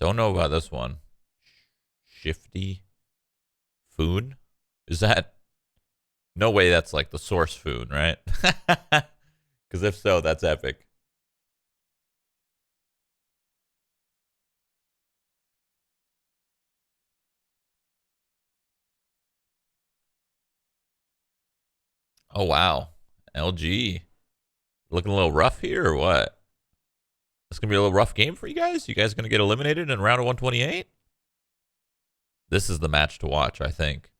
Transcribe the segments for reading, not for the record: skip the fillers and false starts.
Don't know about this one. Shifty Foon? Is that? No way that's like the source Foon, right? Because if so, that's epic. Oh, wow. LG. Looking a little rough here or what? It's going to be a little rough game for you guys? You guys going to get eliminated in round of 128? This is the match to watch, I think.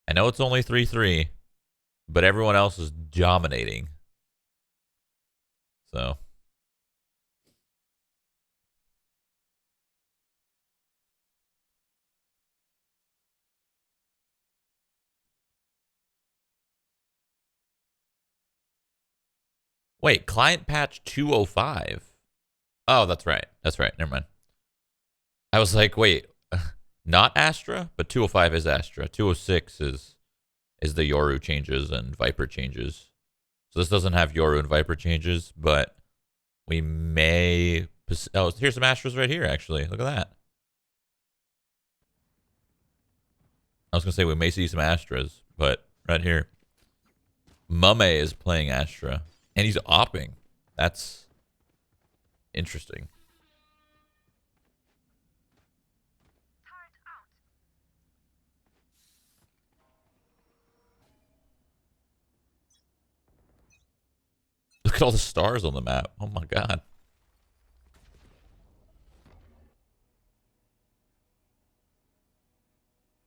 I know it's only 3-3, but everyone else is dominating. So. Wait, client patch 205. Oh, that's right. That's right. Never mind. I was like, wait, not Astra, but 205 is Astra. 206 is the Yoru changes and Viper changes. So this doesn't have Yoru and Viper changes, but we may... Oh, here's some Astras right here, actually. Look at that. I was going to say we may see some Astras, but right here. Mame is playing Astra, and he's opping. That's interesting. Look at all the stars on the map. Oh my god.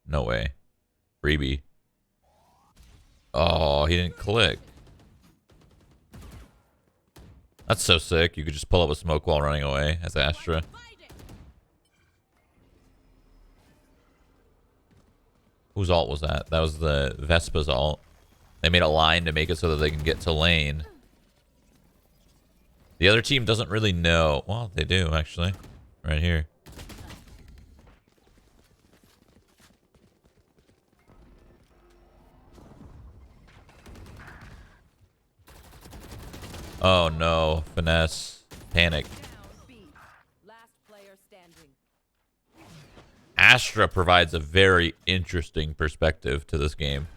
No way. Freebie. Oh, he didn't click. That's so sick. You could just pull up a smoke while running away as Astra. Whose ult was that? That was the Vespa's ult. They made a line to make it so that they can get to lane. The other team doesn't really know. Well, they do, actually. Right here. Oh no, finesse, panic. Astra provides a very interesting perspective to this game,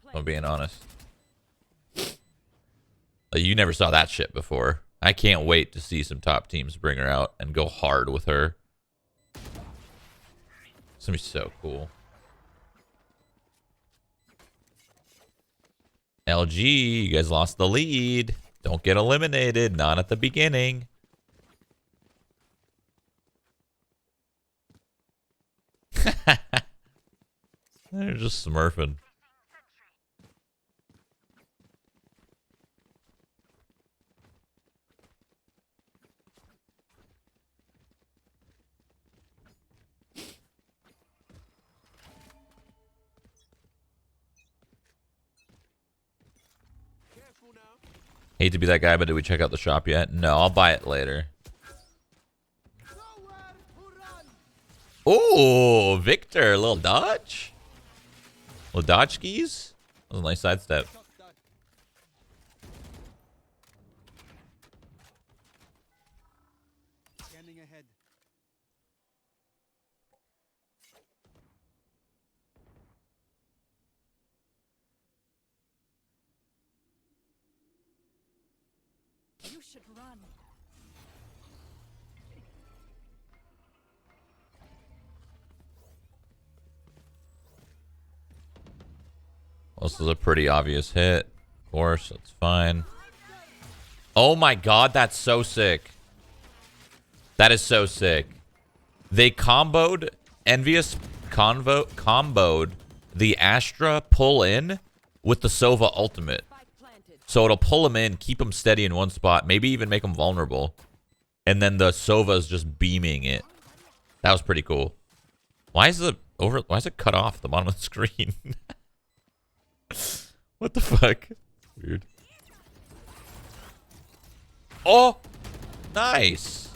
if I'm being honest. Like, you never saw that shit before. I can't wait to see some top teams bring her out and go hard with her. It's gonna be so cool. LG, you guys lost the lead. Don't get eliminated. Not at the beginning. They're just smurfing. Hate to be that guy, but did we check out the shop yet? No, I'll buy it later. Oh, Victor, a little dodge? Little dodge skis? That was a nice sidestep. Scanning ahead. You should run. Well, this is a pretty obvious hit. Of course, that's fine. Oh my god, that's so sick. That is so sick. They comboed, Envious comboed the Astra pull in with the Sova ultimate. So it'll pull him in, keep him steady in one spot, maybe even make him vulnerable. And then the Sova's just beaming it. That was pretty cool. Why is it cut off at the bottom of the screen? What the fuck? Weird. Oh! Nice!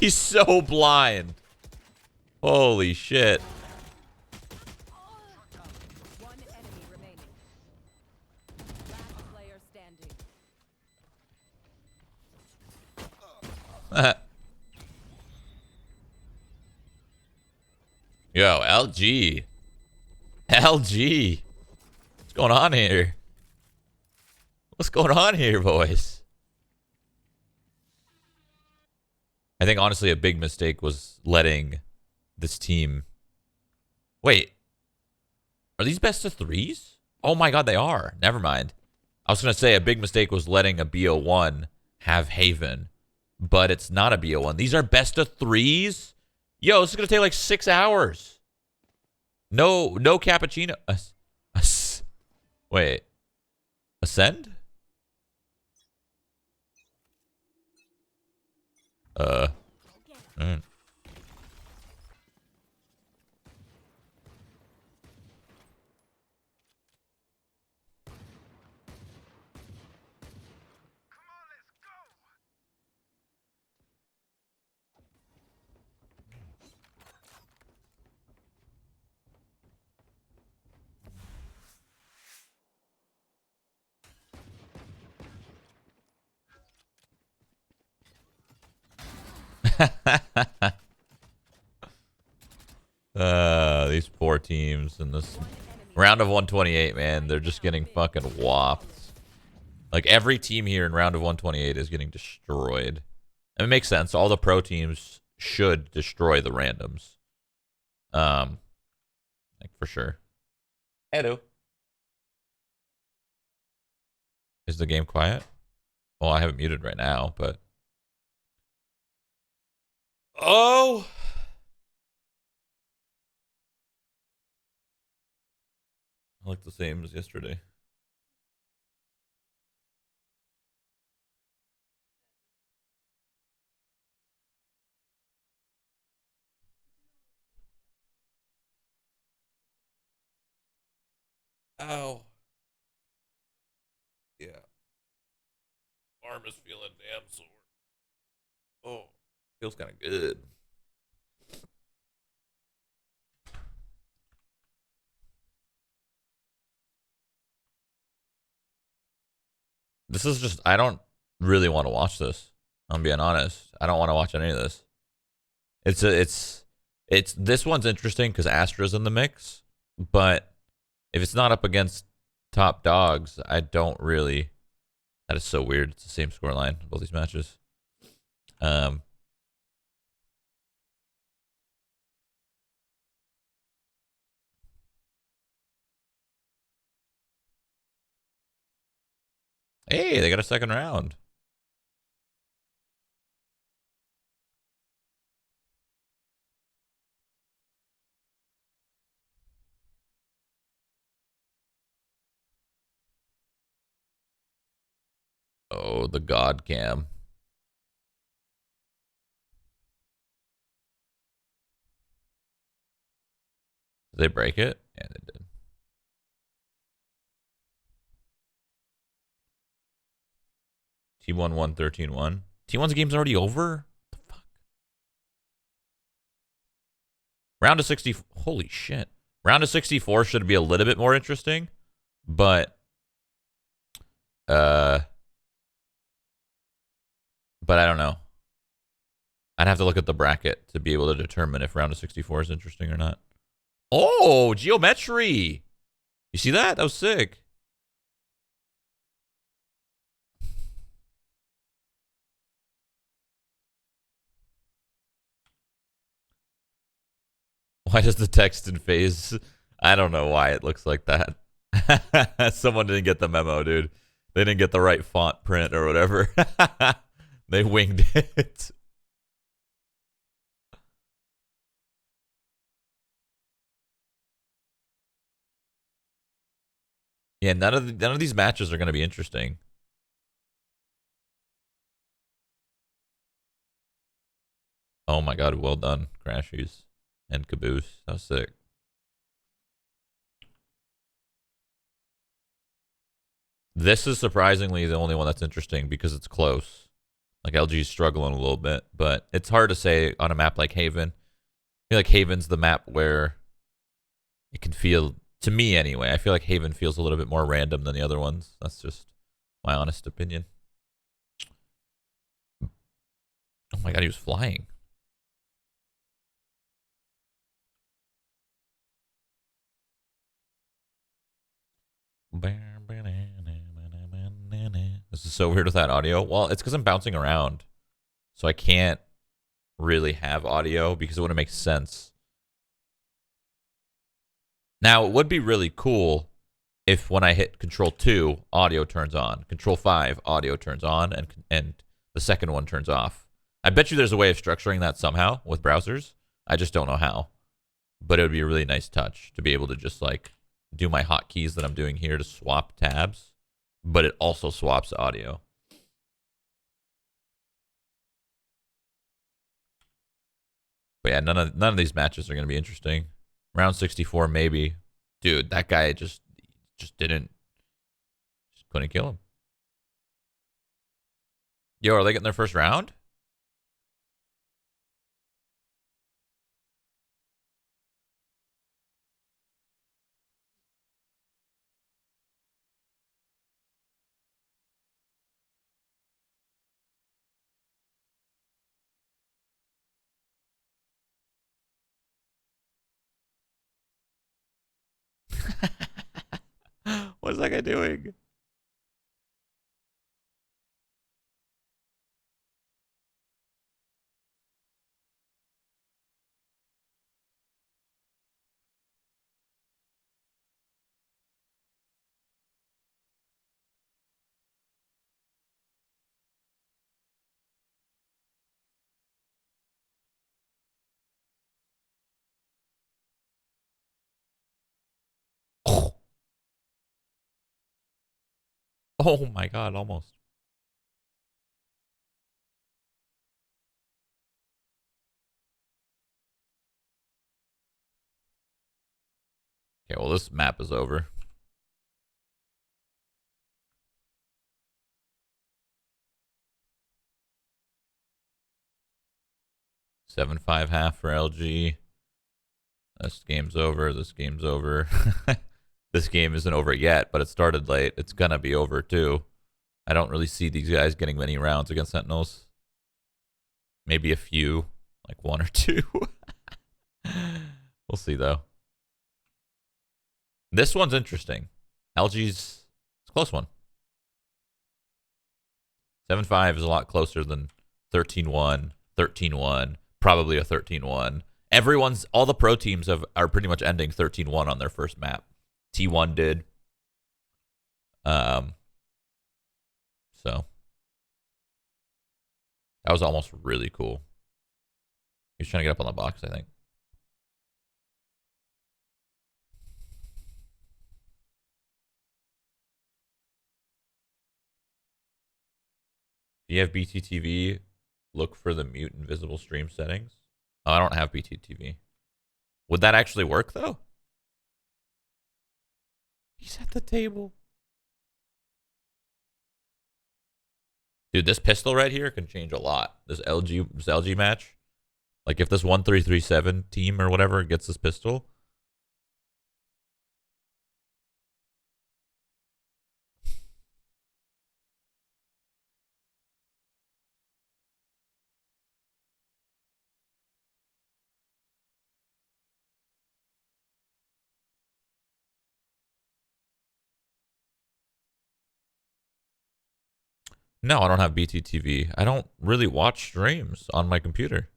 He's so blind. Holy shit. One enemy remaining. Last player standing. Yo, LG. LG. What's going on here? What's going on here, boys? I think, honestly, a big mistake was letting this team... Wait. Are these best of threes? Oh my god, they are. Never mind. I was going to say a big mistake was letting a BO1 have Haven. But it's not a BO1. These are best of threes? Yo, this is going to take like 6 hours. No cappuccino. Wait. Ascend? Mm. These poor teams in this round of 128, man, they're just getting fucking whopped. Like, every team here in round of 128 is getting destroyed. And it makes sense. All the pro teams should destroy the randoms. Like, for sure. Hello. Is the game quiet? Well, I have it muted right now, but... Oh! I look the same as yesterday. Ow. Yeah. Arm is feeling damn sore. Oh, feels kind of good. This is just, I don't really want to watch this. I'm being honest. I don't want to watch any of this. It's this one's interesting because Astra's in the mix, but if it's not up against top dogs, I don't really. That is so weird. It's the same scoreline of all these matches. Hey, they got a second round. Oh, the God Cam. Did they break it? Yeah, they did. T1 won 13-1. T1's game's already over? What the fuck? Round of 60. Holy shit. Round of 64 should be a little bit more interesting, but I don't know. I'd have to look at the bracket to be able to determine if round of 64 is interesting or not. Oh, geometry. You see that? That was sick. Why does the text in Faze? I don't know why it looks like that. Someone didn't get the memo, dude. They didn't get the right font print or whatever. They winged it. Yeah, none of these matches are going to be interesting. Oh my god, well done, Crashies and Caboose. That was sick. This is surprisingly the only one that's interesting because it's close. Like, LG's struggling a little bit, but it's hard to say on a map like Haven. I feel like Haven's the map where it can feel, to me anyway, I feel like Haven feels a little bit more random than the other ones. That's just my honest opinion. Oh my god, he was flying. This is so weird with that audio. Well, it's because I'm bouncing around. So I can't really have audio because it wouldn't make sense. Now, it would be really cool if when I hit Control 2, audio turns on. Control 5, audio turns on, and the second one turns off. I bet you there's a way of structuring that somehow with browsers. I just don't know how. But it would be a really nice touch to be able to just like do my hotkeys that I'm doing here to swap tabs, but it also swaps audio. But yeah, none of these matches are going to be interesting. Round 64, maybe. Dude, that guy just couldn't kill him. Yo, are they getting their first round? What is that guy doing? Oh my god, almost. Okay, well, this map is over. Seven five half for LG. This game's over. This game's over. This game isn't over yet, but it started late. It's gonna be over too. I don't really see these guys getting many rounds against Sentinels. Maybe a few, like one or two. We'll see though. This one's interesting. LG's it's a close one. 7-5 is a lot closer than 13-1, 13-1, probably a 13-1. All the pro teams are pretty much ending 13-1 on their first map. T1 did. So that was almost really cool. He was trying to get up on the box, I think. If you have BTTV, look for the mute invisible stream settings. Oh, I don't have BTTV. Would that actually work, though? He's at the table. Dude, this pistol right here can change a lot. This LG match. Like, if this 1337 team or whatever gets this pistol... No, I don't have BTTV. I don't really watch streams on my computer.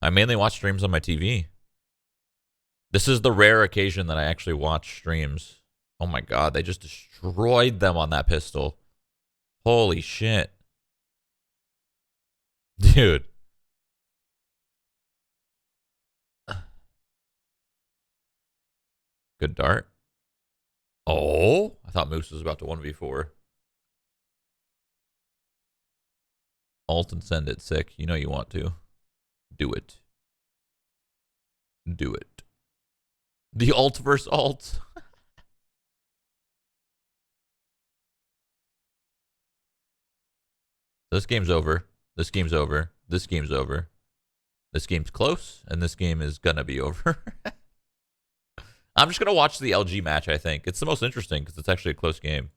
I mainly watch streams on my TV. This is the rare occasion that I actually watch streams. Oh my god, they just destroyed them on that pistol. Holy shit. Dude. Good dart. Oh, I thought Moose was about to 1v4. Alt and send it, sick. You know you want to. Do it. Do it. The alt versus alt. This game's over. This game's over. This game's over. This game's close, and this game is gonna be over. I'm just gonna watch the LG match, I think. It's the most interesting because it's actually a close game.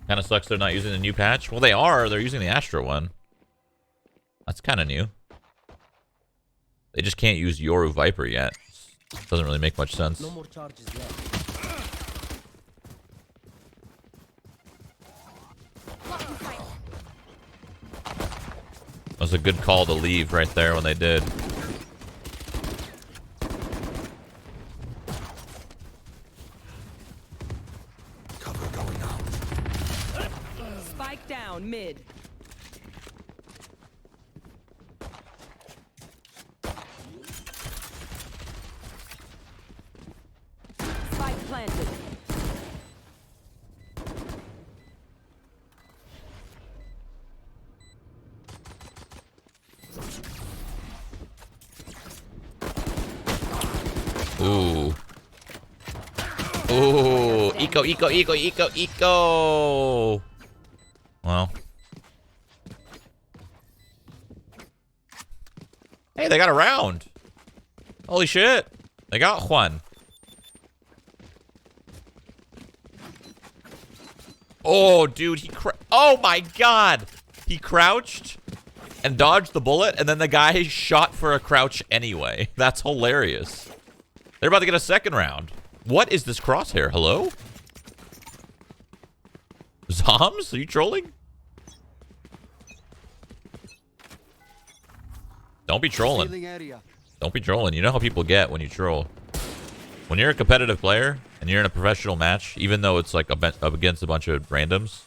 Kind of sucks they're not using the new patch. Well, they are. They're using the Astra one. That's kind of new. They just can't use Yoru Viper yet. Doesn't really make much sense. No more charges left. That was a good call to leave right there when they did. Cover going out. Spike down mid. Spike planted. Ooh. Ooh. Eco. Well. Hey, they got a round. Holy shit. They got one. Oh, dude, oh my god. He crouched and dodged the bullet, and then the guy shot for a crouch anyway. That's hilarious. They're about to get a second round. What is this crosshair? Hello? Zoms? Are you trolling? Don't be trolling. Don't be trolling. You know how people get when you troll. When you're a competitive player and you're in a professional match, even though it's like up against a bunch of randoms,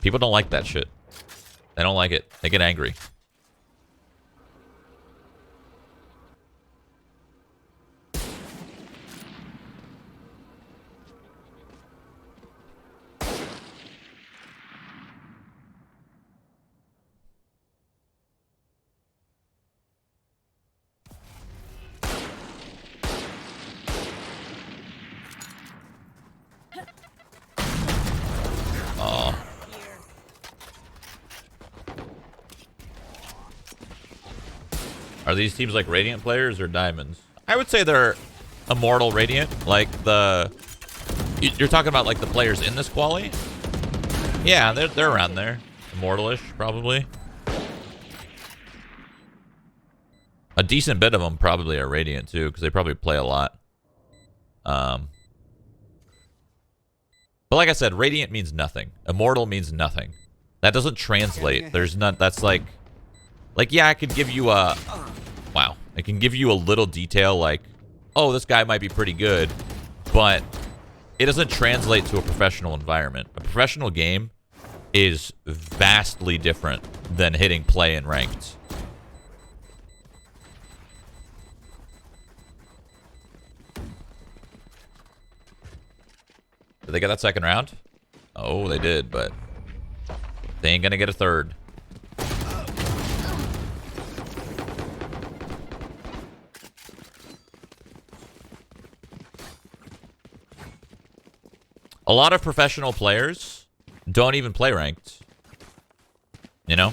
people don't like that shit. They don't like it. They get angry. Are these teams like Radiant players or Diamonds? I would say they're Immortal Radiant. Like you're talking about like the players in this quali? Yeah, they're around there. Immortalish, probably. A decent bit of them probably are Radiant too, because they probably play a lot. But like I said, Radiant means nothing. Immortal means nothing. That doesn't translate. There's not. That's like yeah, I could give you a. Wow, I can give you a little detail like, oh, this guy might be pretty good, but it doesn't translate to a professional environment. A professional game is vastly different than hitting play in ranked. Did they get that second round? Oh, they did, but they ain't gonna get a third. A lot of professional players don't even play ranked. You know?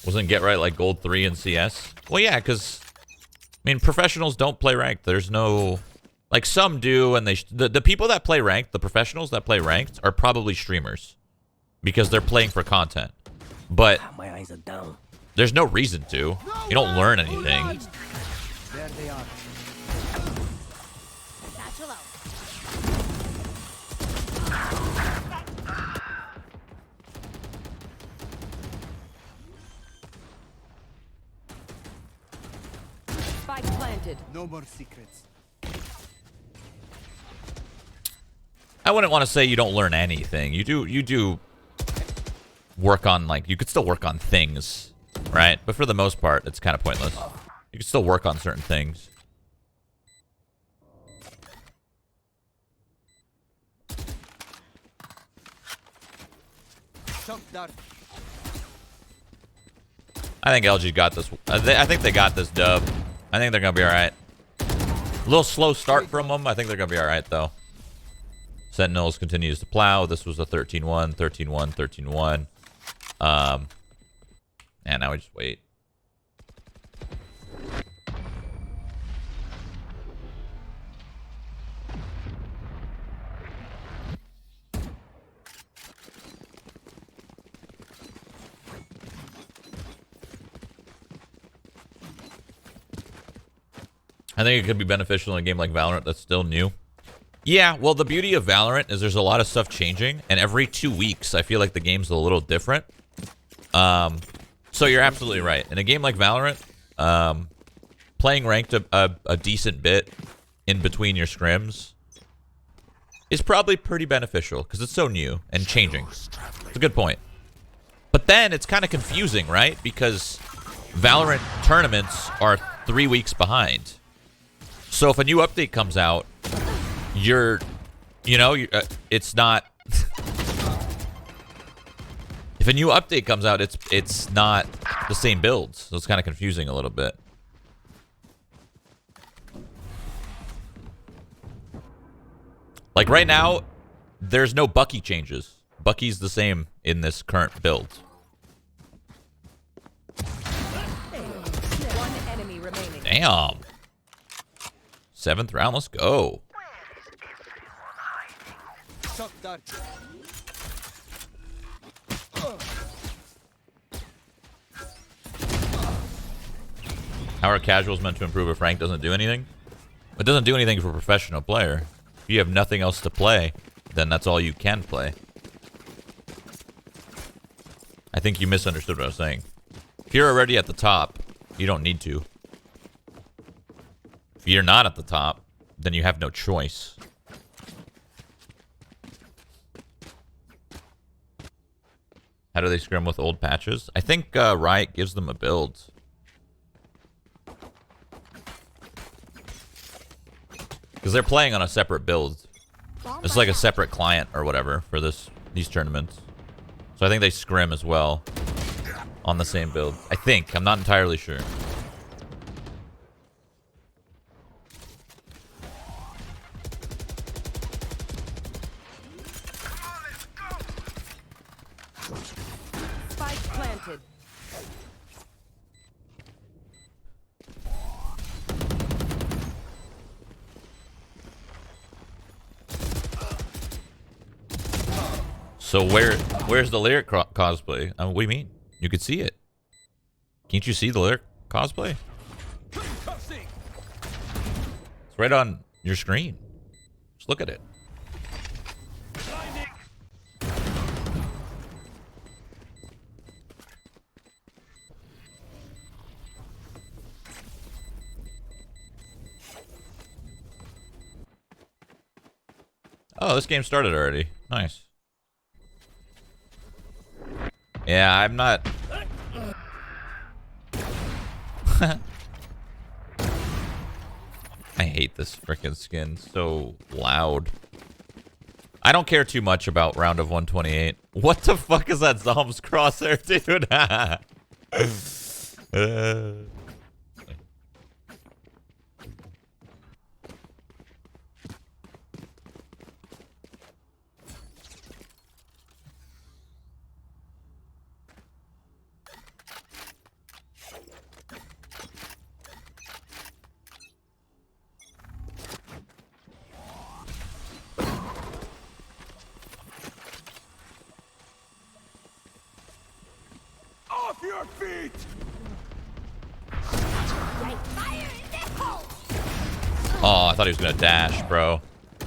Wasn't Get Right like Gold 3 in CS? Well, yeah, because, I mean, professionals don't play ranked. There's no... Like, some do, and the people that play ranked, the professionals that play ranked, are probably streamers. Because they're playing for content. But My eyes are down. there's no reason to. You don't learn anything. There they are. Satchel out. Spike planted. No more secrets. I wouldn't want to say you don't learn anything. You do work on, like, you could still work on things, right? But for the most part, it's kind of pointless. You can still work on certain things. I think LG got this. I think they got this dub. I think they're going to be all right. A little slow start from them. I think they're going to be all right, though. Sentinels continues to plow. This was a 13-1, 13-1, 13-1. And now we just wait. I think it could be beneficial in a game like Valorant that's still new. Yeah, well, the beauty of Valorant is there's a lot of stuff changing, and every 2 weeks, I feel like the game's a little different. So you're absolutely right. In a game like Valorant, playing ranked a decent bit in between your scrims is probably pretty beneficial because it's so new and changing. It's a good point. But then it's kind of confusing, right? Because Valorant tournaments are 3 weeks behind. So if a new update comes out, it's not. If a new update comes out, it's not the same builds, so it's kind of confusing a little bit. Like right now, there's no Bucky changes. Bucky's the same in this current build. One enemy remaining. Damn. 7th round, let's go. Shock dart. How are casuals meant to improve if rank doesn't do anything? It doesn't do anything for a professional player. If you have nothing else to play, then that's all you can play. I think you misunderstood what I was saying. If you're already at the top, you don't need to. If you're not at the top, then you have no choice. How do they scrim with old patches? I think Riot gives them a build. Because they're playing on a separate build. It's like a separate client or whatever for these tournaments. So I think they scrim as well on the same build. I think. I'm not entirely sure. Spike planted. So where's the lyric cosplay? What do you mean? You could see it. Can't you see the lyric cosplay? It's right on your screen. Just look at it. Oh, this game started already. Nice. Yeah, I'm not... I hate this frickin' skin. So loud. I don't care too much about round of 128. What the fuck is that Zombs crosshair, dude? Off your feet! Oh, I thought he was gonna dash, bro. I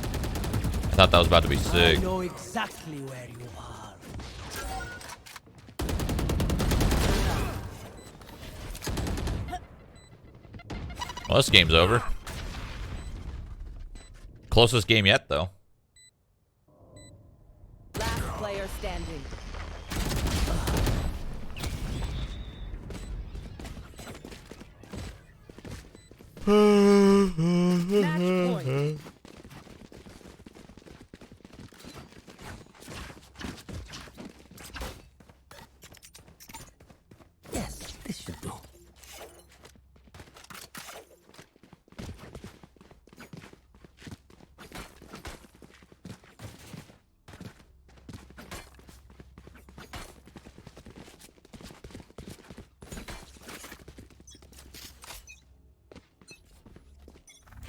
thought that was about to be sick. I know exactly where you are. Well, this game's over. Closest game yet, though. Last player standing. Match point. Yes, this should do.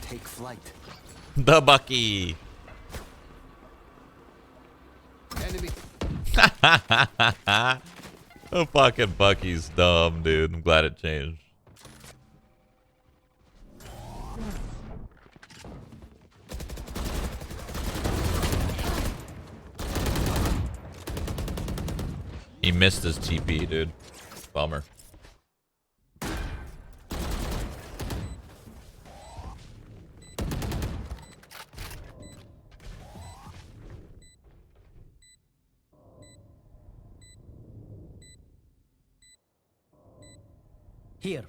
take flight. The Bucky. Enemy. The fucking Bucky's dumb, dude. I'm glad it changed. He missed his TP, dude. Bummer. Here.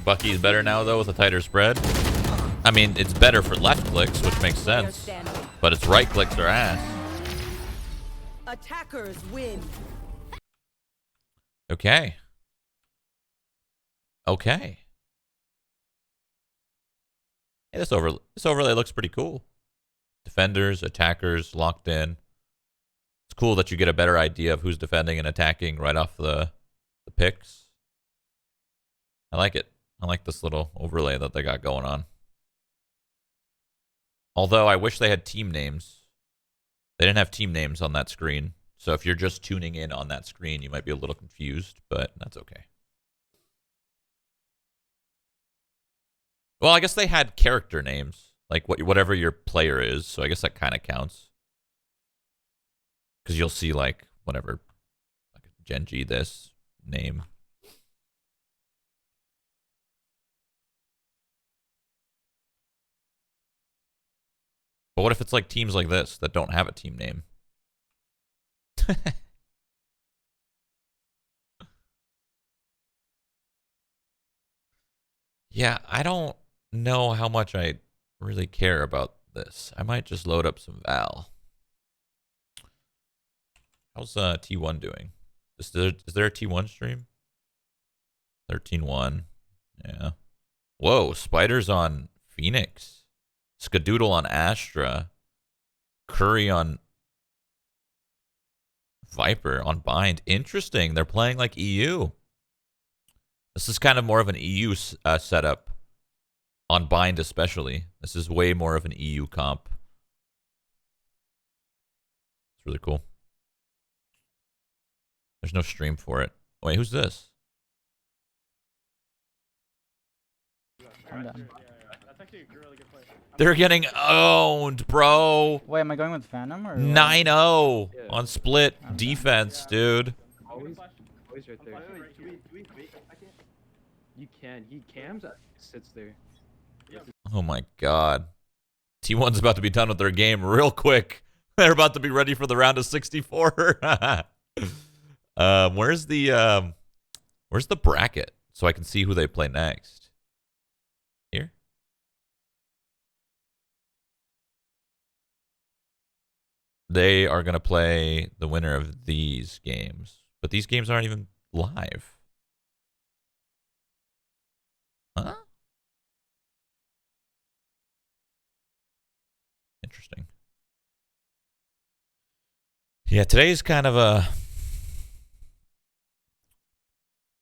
Bucky's better now, though, with a tighter spread. I mean, it's better for left clicks, which makes sense. But its right clicks are ass. Attackers win. Okay. Okay. Hey, this overlay looks pretty cool. Defenders, attackers, locked in. It's cool that you get a better idea of who's defending and attacking right off the picks. I like it. I like this little overlay that they got going on. Although I wish they had team names. They didn't have team names on that screen. So if you're just tuning in on that screen, you might be a little confused, but that's okay. Well, I guess they had character names, like whatever your player is. So I guess that kind of counts. Because you'll see like whatever, like GenG this name. But what if it's like teams like this that don't have a team name? Yeah, I don't know how much I really care about this. I might just load up some Val. How's T1 doing? Is there a T1 stream? 13-1. Yeah. Whoa, Spiders on Phoenix. Skadoodle on Astra. Curry on Viper on Bind. Interesting. They're playing like EU. This is kind of more of an EU setup. On Bind especially. This is way more of an EU comp. It's really cool. There's no stream for it. Wait, who's this? I'm done. They're getting owned, bro. Wait, am I going with Phantom or 9-0 on split defense, dude. Always right there. You can. He cams sits there. Oh my god. T1's about to be done with their game real quick. They're about to be ready for the round of 64. Where's the bracket so I can see who they play next? Here? They are going to play the winner of these games. But these games aren't even live. Huh? Interesting. Yeah, today's kind of a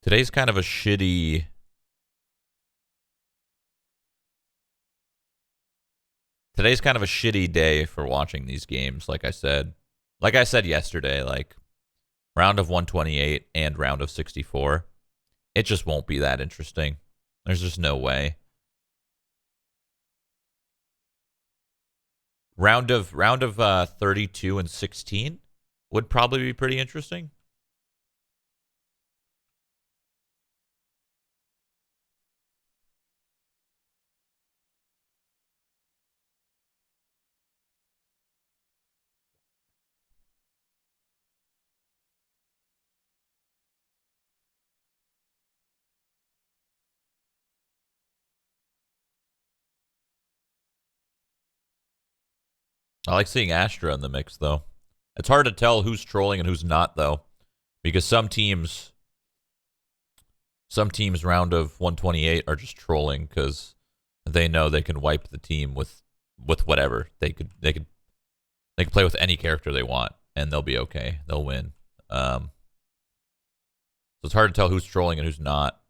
shitty day for watching these games, like I said. Like I said yesterday, like round of 128 and round of 64. It just won't be that interesting. There's just no way. Round of 32 and 16 would probably be pretty interesting. I like seeing Astra in the mix, though. It's hard to tell who's trolling and who's not, though, because some teams round of 128 are just trolling because they know they can wipe the team with whatever. They could play with any character they want, and they'll be okay. They'll win. So it's hard to tell who's trolling and who's not.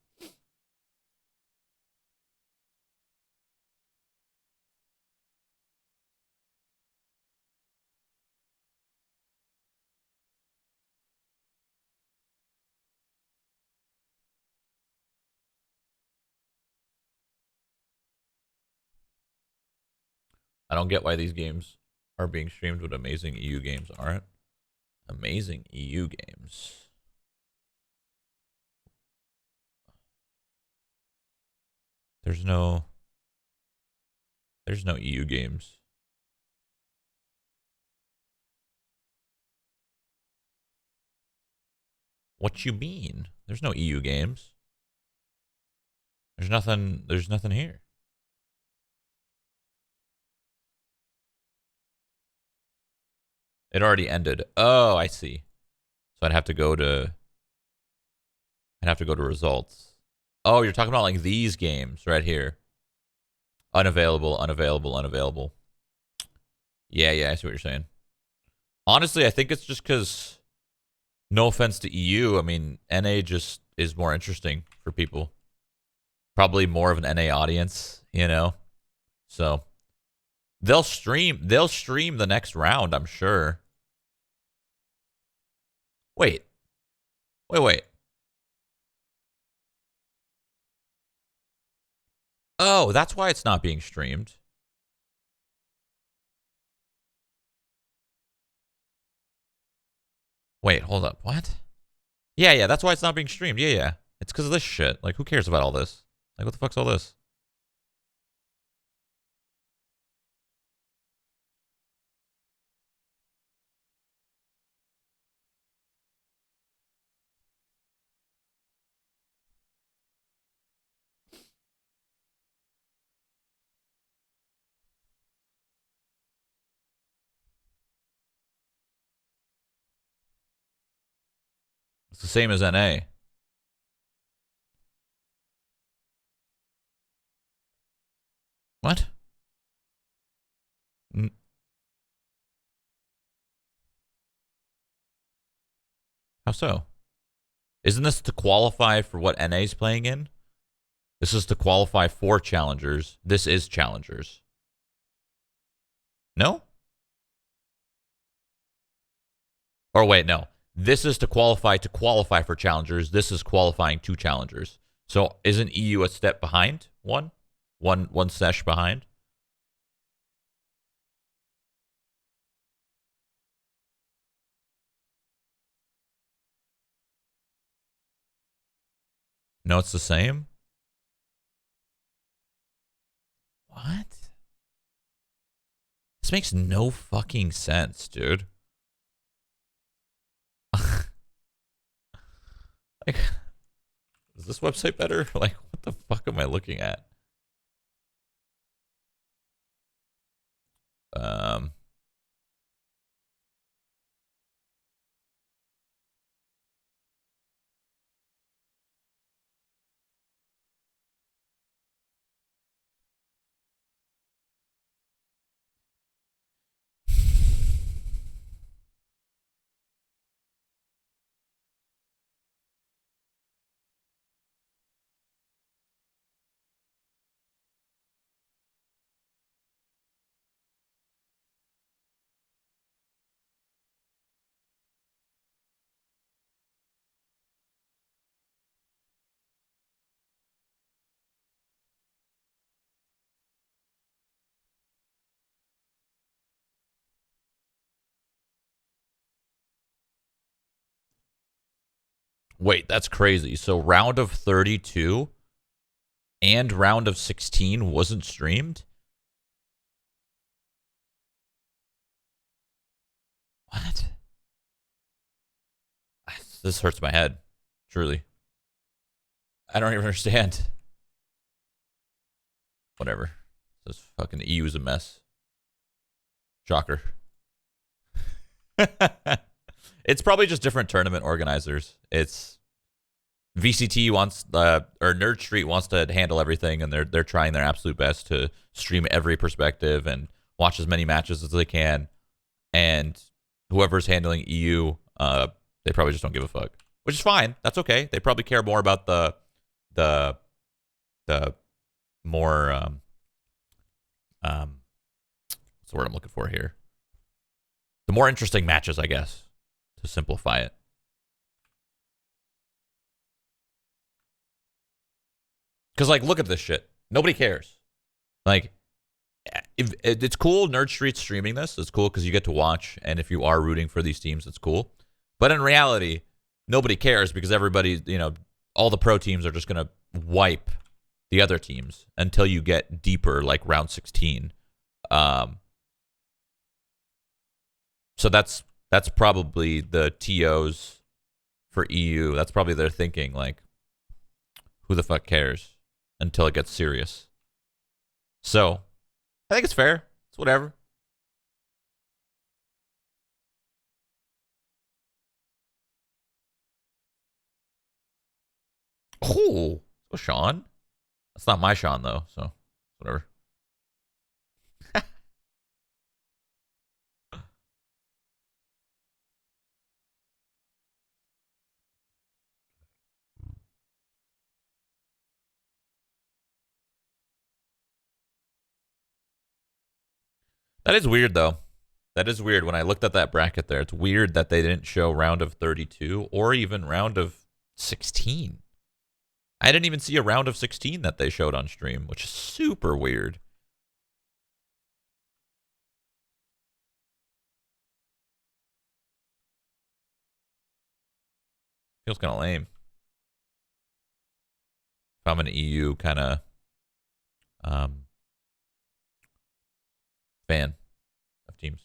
I don't get why these games are being streamed, but amazing EU games aren't. Amazing EU games. There's no EU games. What you mean? There's no EU games. There's nothing here. It already ended. Oh, I see. So I'd have to go to results. Oh, you're talking about like these games right here. Unavailable, unavailable, unavailable. Yeah, I see what you're saying. Honestly, I think it's just because, no offense to EU, I mean, NA just is more interesting for people. Probably more of an NA audience, you know? So they'll stream the next round, I'm sure. Wait. Oh, that's why it's not being streamed. Wait, hold up. What? Yeah, that's why it's not being streamed. Yeah. It's because of this shit. Like, who cares about all this? Like, what the fuck's all this? It's the same as NA. What? How so? Isn't this to qualify for what NA's playing in? This is to qualify for challengers. This is challengers. No? Or wait, no. This is to qualify for challengers. This is qualifying to challengers. So isn't EU a step behind? One sesh behind? No, it's the same? What? This makes no fucking sense, dude. Like, is this website better? Like, what the fuck am I looking at? Wait, that's crazy. So round of 32 and round of 16 wasn't streamed? What? This hurts my head. Truly. I don't even understand. Whatever. This fucking EU is a mess. Shocker. It's probably just different tournament organizers. It's VCT wants or Nerd Street wants to handle everything, and they're trying their absolute best to stream every perspective and watch as many matches as they can. And whoever's handling EU, they probably just don't give a fuck, which is fine. That's okay. They probably care more about the more what's the word I'm looking for here? The more interesting matches, I guess, to simplify it. Because, like, look at this shit. Nobody cares. Like, if it's cool, Nerd Street's streaming this. It's cool because you get to watch, and if you are rooting for these teams, it's cool. But in reality, nobody cares because everybody, you know, all the pro teams are just going to wipe the other teams until you get deeper, like round 16. So that's probably the TOs for EU. That's probably their thinking, like, who the fuck cares until it gets serious. So I think it's fair. It's whatever. Oh, Sean. That's not my Sean, though, so whatever. That is weird, though. That is weird. When I looked at that bracket there, it's weird that they didn't show round of 32 or even round of 16. I didn't even see a round of 16 that they showed on stream, which is super weird. Feels kind of lame. If I'm an EU kind of fan of teams.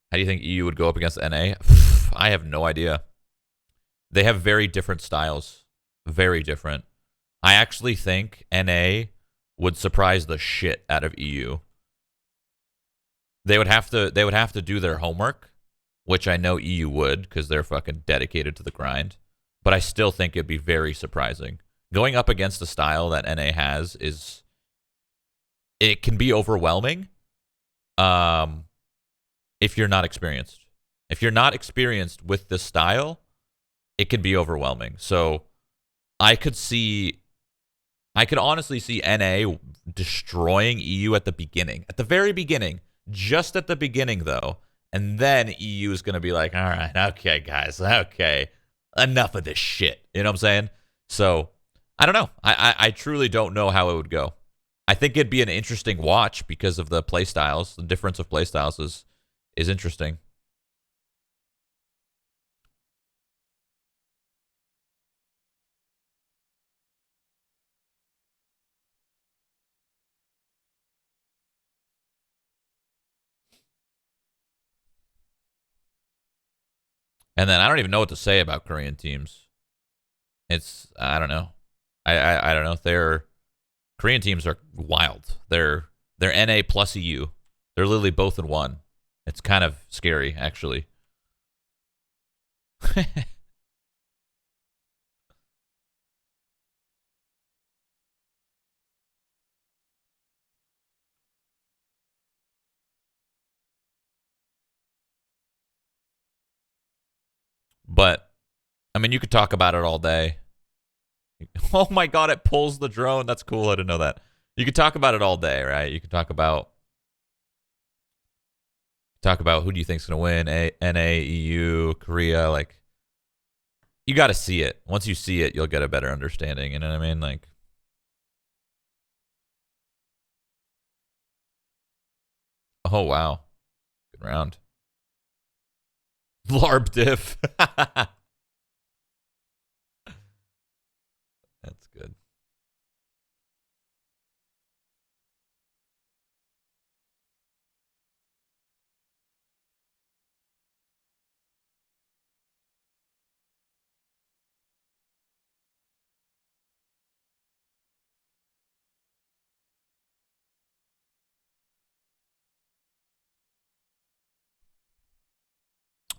How do you think EU would go up against NA? I have no idea. They have very different styles. Very different. I actually think NA would surprise the shit out of EU. They would have to do their homework, which I know EU would because they're fucking dedicated to the grind. But I still think it'd be very surprising. Going up against a style that NA has it can be overwhelming if you're not experienced. If you're not experienced with this style, it can be overwhelming. So I could honestly see NA destroying EU at the beginning. At the very beginning. Just at the beginning, though. And then EU is going to be like, all right, okay, guys, okay. Enough of this shit. You know what I'm saying? So I don't know. I truly don't know how it would go. I think it'd be an interesting watch because of the play styles. The difference of play styles is interesting. And then I don't even know what to say about Korean teams. I don't know. I don't know. Korean teams are wild. They're NA plus EU. They're literally both in one. It's kind of scary, actually. But, I mean, you could talk about it all day. Oh my god, it pulls the drone. That's cool. I didn't know that. You could talk about it all day, right? You could talk about who do you think's going to win, NA, EU, Korea. Like, you got to see it. Once you see it, you'll get a better understanding. You know what I mean? Like, oh, wow. Good round. LARP diff. That's good.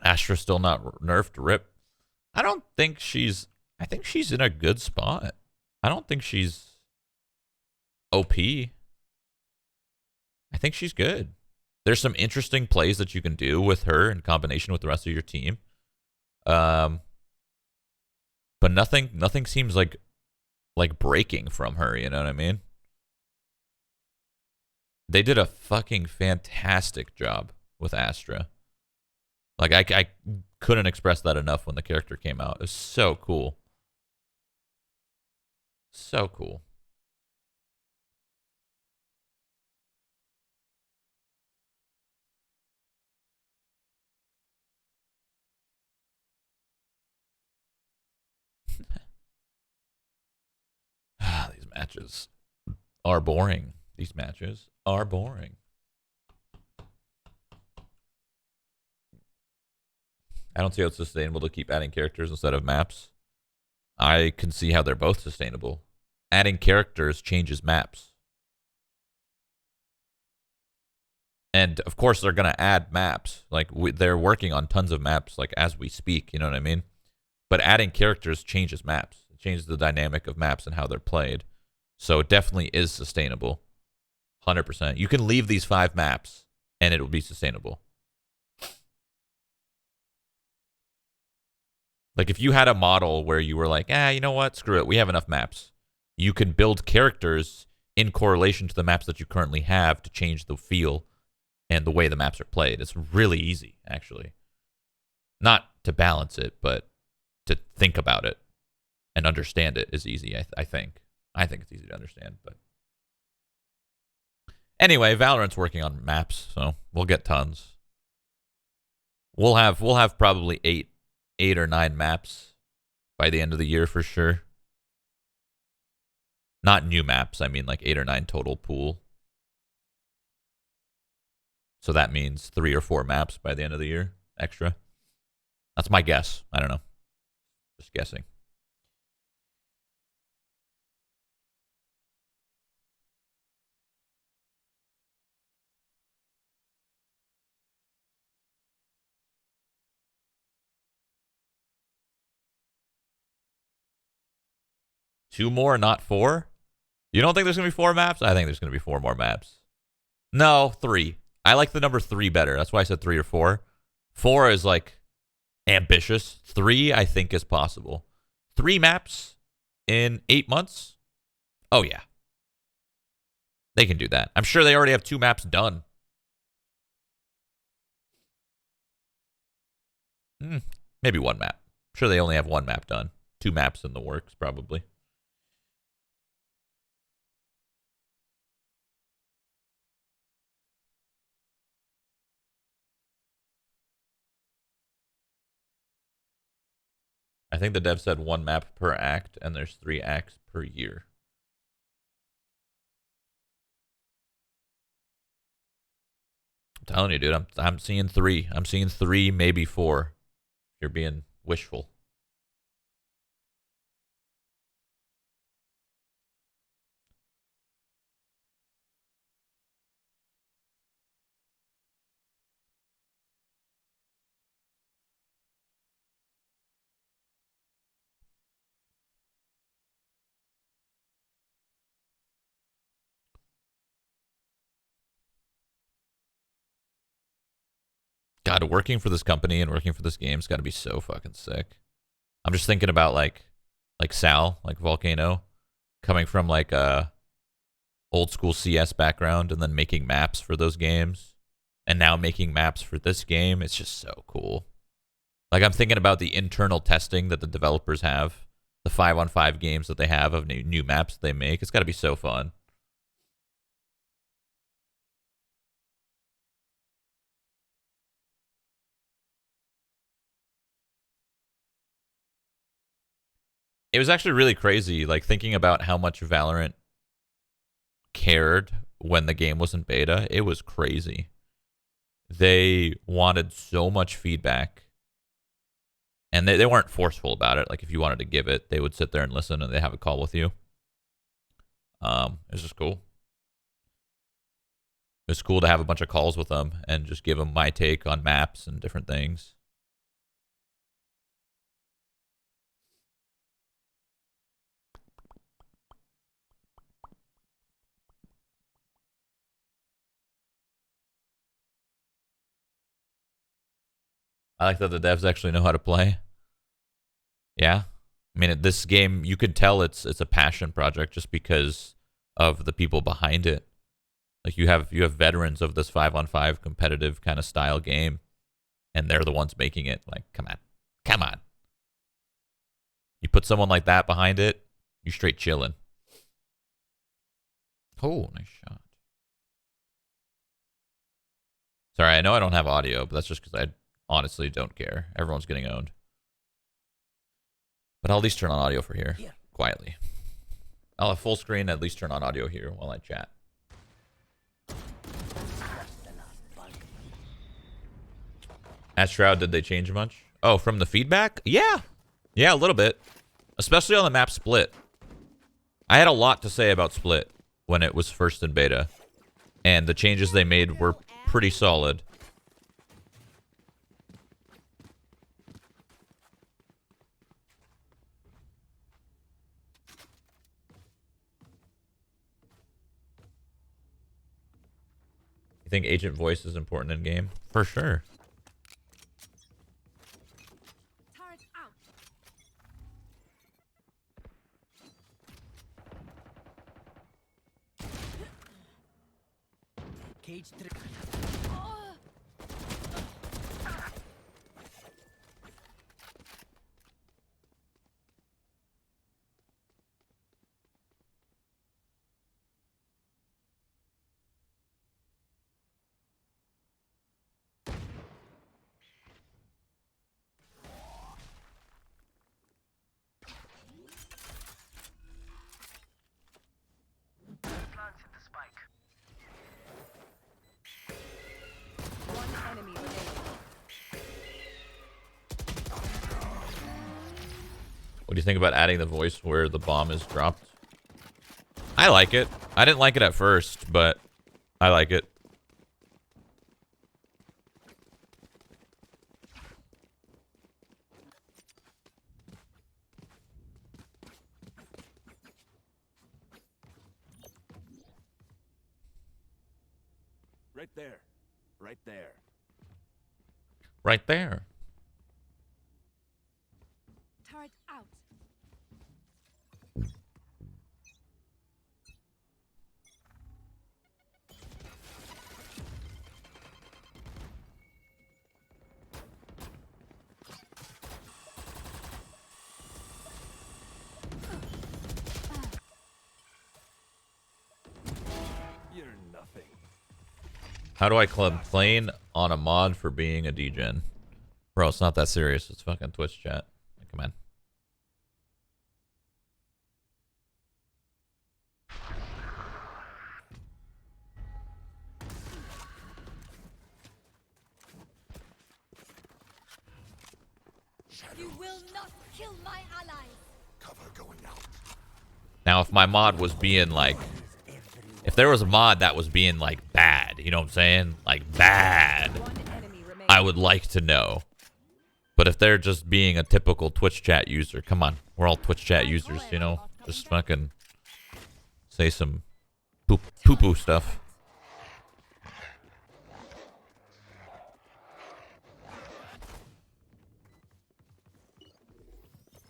Astra still not nerfed. Rip. I think she's in a good spot. I don't think she's OP. I I think she's good. There's some interesting plays that you can do with her in combination with the rest of your team. But nothing seems like breaking from her, you know what I mean? They did a fucking fantastic job with Astra. Like, I couldn't express that enough when the character came out. It was so cool. So cool. These matches are boring. These matches are boring. I don't see how it's sustainable to keep adding characters instead of maps. I can see how they're both sustainable. Adding characters changes maps. And, of course, they're going to add maps. Like, they're working on tons of maps, like, as we speak, you know what I mean? But adding characters changes maps. It changes the dynamic of maps and how they're played. So it definitely is sustainable. 100%. You can leave these 5 maps, and it will be sustainable. Like, if you had a model where you were like, you know what? Screw it. We have enough maps. You can build characters in correlation to the maps that you currently have to change the feel and the way the maps are played. It's really easy, actually. Not to balance it, but to think about it and understand it is easy, I think. I think it's easy to understand, but... Anyway, Valorant's working on maps, so we'll get tons. We'll have probably 8 or 9 maps by the end of the year for sure. Not new maps, I mean like 8 or 9 total pool. So that means 3 or 4 maps by the end of the year extra. That's my guess. I don't know. Just guessing. Two more, not 4? You don't think there's going to be 4 maps? I think there's going to be 4 more maps. No, 3. I like the number 3 better. That's why I said 3 or 4. 4 is like ambitious. 3, I think, is possible. 3 maps in 8 months? Oh, yeah. They can do that. I'm sure they already have 2 maps done. Maybe 1 map. I'm sure they only have 1 map done. 2 maps in the works, probably. I think the dev said 1 map per act, and there's 3 acts per year. I'm telling you, dude, I'm seeing 3. I'm seeing 3, maybe 4. You're being wishful. God, working for this company and working for this game's got to be so fucking sick. I'm just thinking about like Sal, like Volcano, coming from like a old school CS background and then making maps for those games, and now making maps for this game. It's just so cool. Like, I'm thinking about the internal testing that the developers have, the 5-on-5 games that they have of new maps they make. It's got to be so fun. It was actually really crazy, like, thinking about how much Valorant cared when the game was in beta. It was crazy. They wanted so much feedback, and they weren't forceful about it. Like, if you wanted to give it, they would sit there and listen, and they have a call with you. It's just cool. It's cool to have a bunch of calls with them and just give them my take on maps and different things. I like that the devs actually know how to play. Yeah. I mean, this game, you could tell it's a passion project just because of the people behind it. Like you have veterans of this 5-on-5 competitive kind of style game, and they're the ones making it. Like, come on. Come on. You put someone like that behind it, you're straight chilling. Oh, nice shot. Sorry, I know I don't have audio, but that's just because I honestly don't care. Everyone's getting owned. But I'll at least turn on audio for here, quietly. I'll have full screen, at least turn on audio here while I chat. At Shroud, did they change much? Oh, from the feedback? Yeah. Yeah, a little bit. Especially on the map Split. I had a lot to say about Split when it was first in beta. And the changes they made were pretty solid. You think agent voice is important in game? For sure. Cage trick. One enemy remaining. What do you think about adding the voice where the bomb is dropped? I like it. I didn't like it at first, but I like it. Right there. Right there. Right there. Turret out. You're nothing. How do I complain on a mod for being a degen? Bro, it's not that serious. It's fucking Twitch chat. Come on. You will not kill my allies. Cover going out. Now, if my mod was being like... If there was a mod that was being like bad, you know what I'm saying? Like bad. One enemy remaining. I would like to know. But if they're just being a typical Twitch chat user, come on. We're all Twitch chat users, you know? Just fucking say some poo-poo stuff.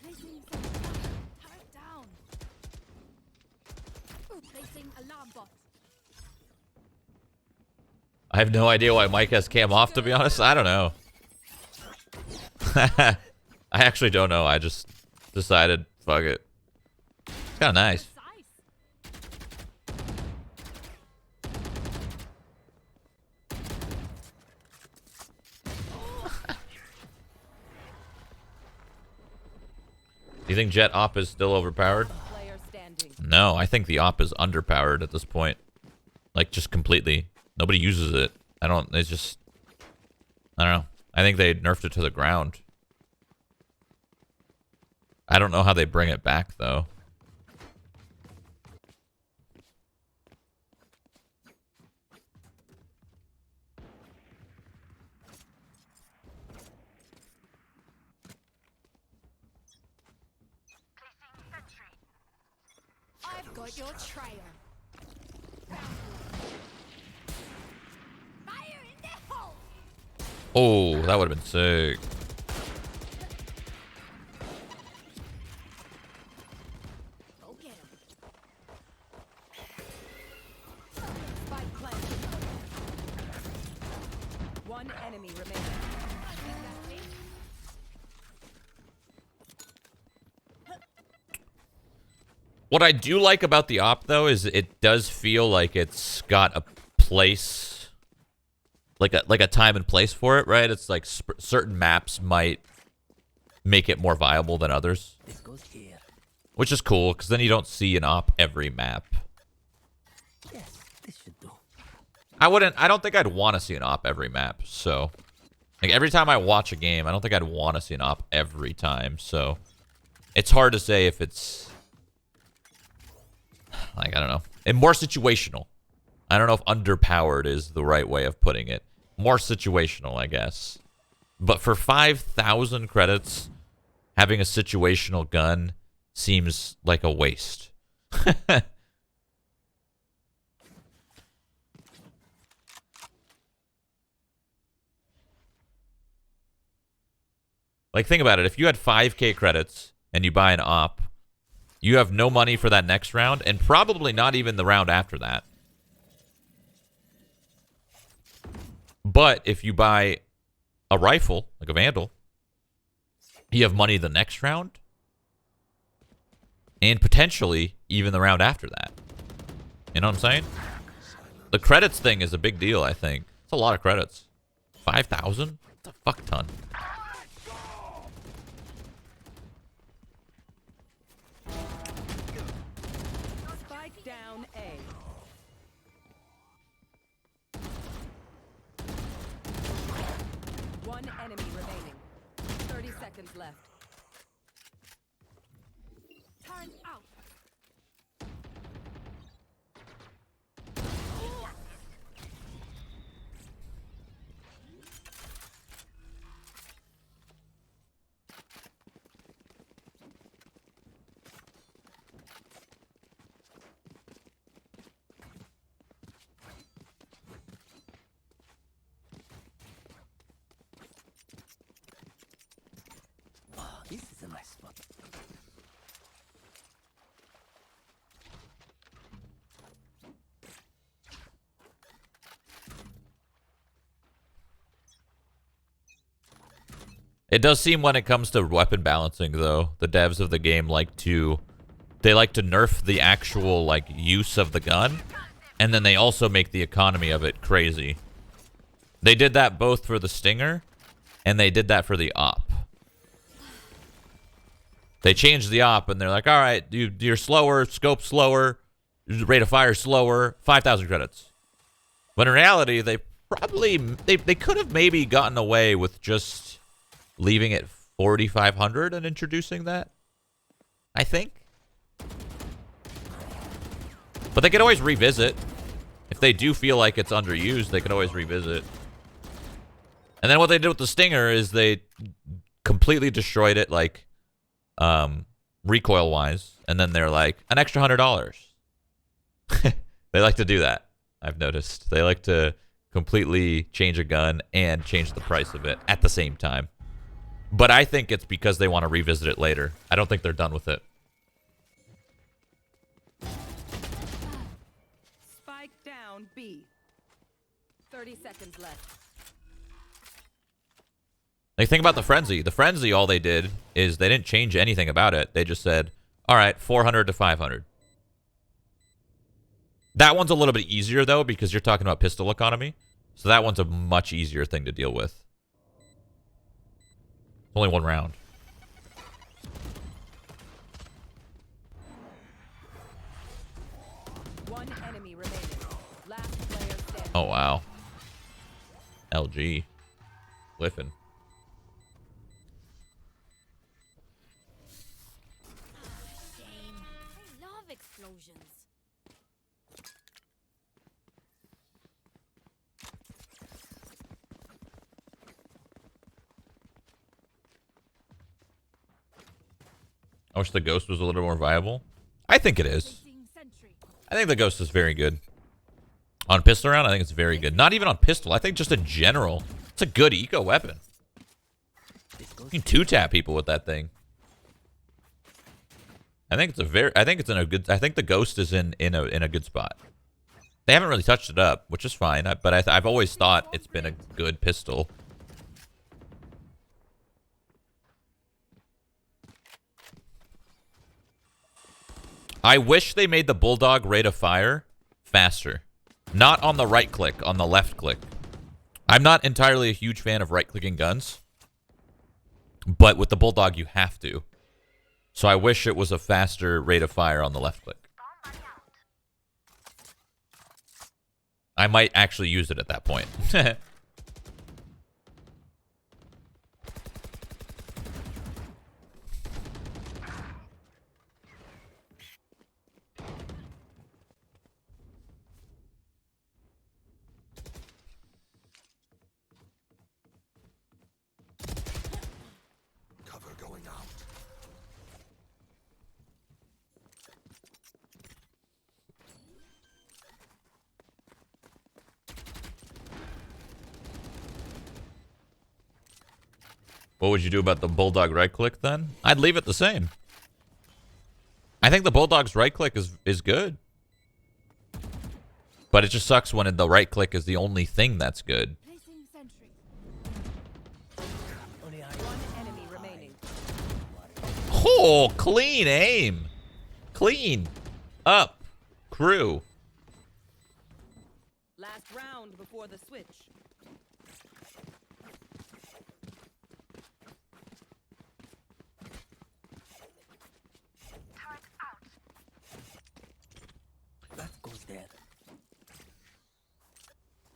Placing turret down. Placing alarm bot. I have no idea why Mike has cam off, to be honest. I don't know. I actually don't know. I just decided, fuck it. It's kind of nice. Do you think Jet Op is still overpowered? Player standing. No, I think the Op is underpowered at this point. Like, just completely. Nobody uses it. It's just... I don't know. I think they nerfed it to the ground. I don't know how they bring it back, though. I've got your trail. Fire in the hole. Oh, that would have been sick. Go get him. Spike planted. One enemy remaining. What I do like about the op, though, is it does feel like it's got a place, like a time and place for it, right? It's like certain maps might make it more viable than others. This goes here. Which is cool, because then you don't see an op every map. Yes, this should do. I don't think I'd want to see an op every map, so. Like, every time I watch a game, I don't think I'd want to see an op every time, so. It's hard to say if it's, like, I don't know. And more situational. I don't know if underpowered is the right way of putting it. More situational, I guess. But for 5,000 credits, having a situational gun seems like a waste. Like, think about it. If you had 5K credits and you buy an op, you have no money for that next round, and probably not even the round after that. But if you buy a rifle, like a Vandal, you have money the next round, and potentially even the round after that. You know what I'm saying? The credits thing is a big deal, I think. It's a lot of credits. 5,000? It's a fuck ton. Spike down A. One enemy remaining. 30 seconds left. Turn out. Oh, this is a nice spot. It does seem when it comes to weapon balancing, though, the devs of the game like to nerf the actual, like, use of the gun, and then they also make the economy of it crazy. They did that both for the Stinger, and they did that for the op. They changed the op, and they're like, all right, you're slower, scope slower, rate of fire slower, 5,000 credits. But in reality, they could have maybe gotten away with just leaving it 4,500 and introducing that, I think. But they could always revisit. If they do feel like it's underused, they could always revisit. And then what they did with the Stinger is they completely destroyed it, like, recoil-wise. And then they're like, an extra $100. They like to do that, I've noticed. They like to completely change a gun and change the price of it at the same time. But I think it's because they want to revisit it later. I don't think they're done with it. Spike down B. 30 seconds left. Like, think about the Frenzy. The Frenzy, all they did is they didn't change anything about it. They just said, all right, 400 to 500. That one's a little bit easier, though, because you're talking about pistol economy. So that one's a much easier thing to deal with. Only one round. One enemy remaining. Last player standing. Oh, wow. LG. Whiffin. Shame. I love explosions. I wish the Ghost was a little more viable. I think it is. Placing sentry. I think the Ghost is very good. On pistol round, I think it's very good. Not even on pistol. I think just in general. It's It's a good eco weapon. This goes You can two-tap people with that thing. I think it's in a good. I think the ghost is in a good spot. They haven't really touched it up, which is fine. But I've always thought it's been a good pistol. I wish they made the bulldog rate of fire faster. Not on the right click, on the left click. I'm not entirely a huge fan of right-clicking guns. But with the bulldog, you have to. So I wish it was a faster rate of fire on the left click. I might actually use it at that point. Cover going out. What would you do about the bulldog right click then? I'd leave it the same. I think the bulldog's right click is good. But it just sucks when the right click is the only thing that's good. Placing sentry. only I One enemy remaining. Oh, clean aim. Clean. Up. Crew. Last round before the switch. that goes there.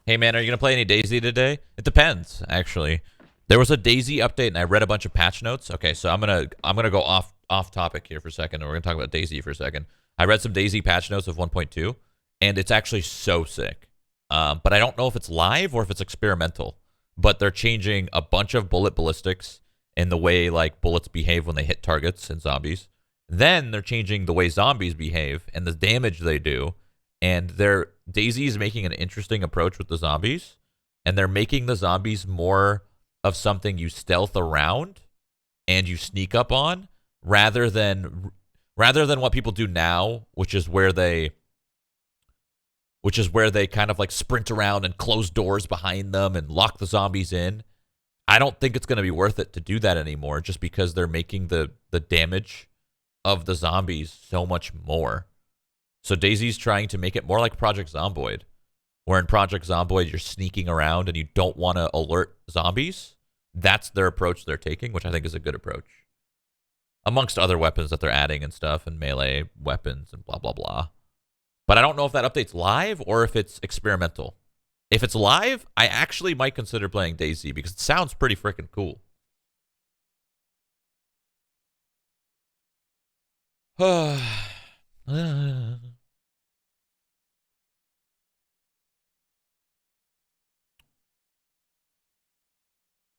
Hey man, are you gonna play any DayZ today? It depends, actually. There was a DayZ update and I read a bunch of patch notes. Okay, so I'm gonna go off topic here for a second, and we're gonna talk about DayZ for a second. I read some DayZ patch notes of 1.2, and it's actually so sick. But I don't know if it's live or if it's experimental. But they're changing a bunch of bullet ballistics in the way like bullets behave when they hit targets and zombies. Then they're changing the way zombies behave and the damage they do. And DayZ is making an interesting approach with the zombies, and they're making the zombies more of something you stealth around and you sneak up on, rather than what people do now, which is where they kind of like sprint around and close doors behind them and lock the zombies in. I don't think it's going to be worth it to do that anymore, just because they're making the damage of the zombies so much more. So DayZ's trying to make it more like Project Zomboid, where in Project Zomboid you're sneaking around and you don't want to alert zombies. That's their approach they're taking, which I think is a good approach. Amongst other weapons that they're adding and stuff, and melee weapons and blah, blah, blah. But I don't know if that update's live or if it's experimental. If it's live, I actually might consider playing DayZ because it sounds pretty freaking cool.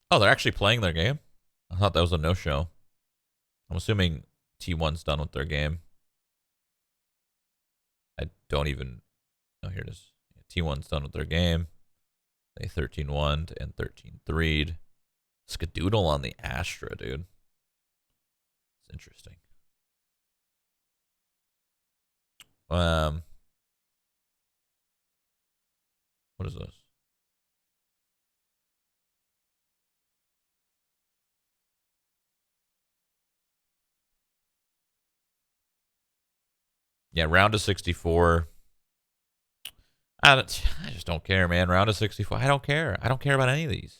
Oh, they're actually playing their game? I thought that was a no-show. I'm assuming T1's done with their game. I don't even... Oh, here it is. T1's done with their game. They 13-1'd and 13-3'd. Skadoodle on the Astra, dude. It's interesting. What is this? Yeah, round of 64. I just don't care, man. Round of 64. I don't care. I don't care about any of these.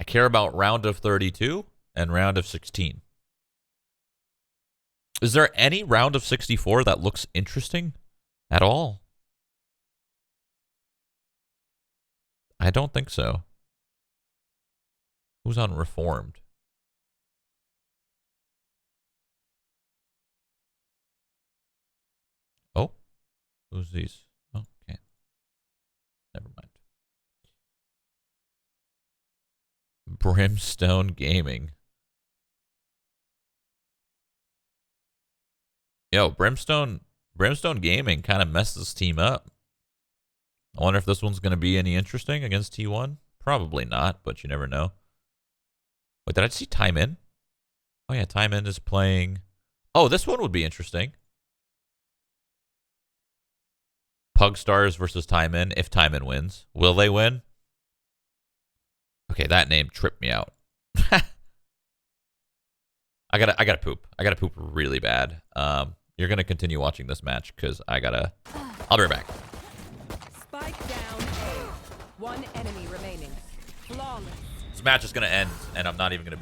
I care about round of 32 and round of 16. Is there any round of 64 that looks interesting at all? I don't think so. Who's on Reformed? Oh, who's these? Oh, okay. Never mind. Brimstone Gaming. Yo, Brimstone Gaming kind of messed this team up. I wonder if this one's going to be any interesting against T1. Probably not, but you never know. Wait, did I see Time In? Oh, yeah, Time In is playing... Oh, this one would be interesting. Pug Stars versus Time In, if Time In wins. Will they win? Okay, that name tripped me out. I gotta poop. I gotta poop really bad. You're gonna continue watching this match because I'll be right back. Spike down A. One enemy remaining. Flawless. This match is gonna end, and I'm not even gonna be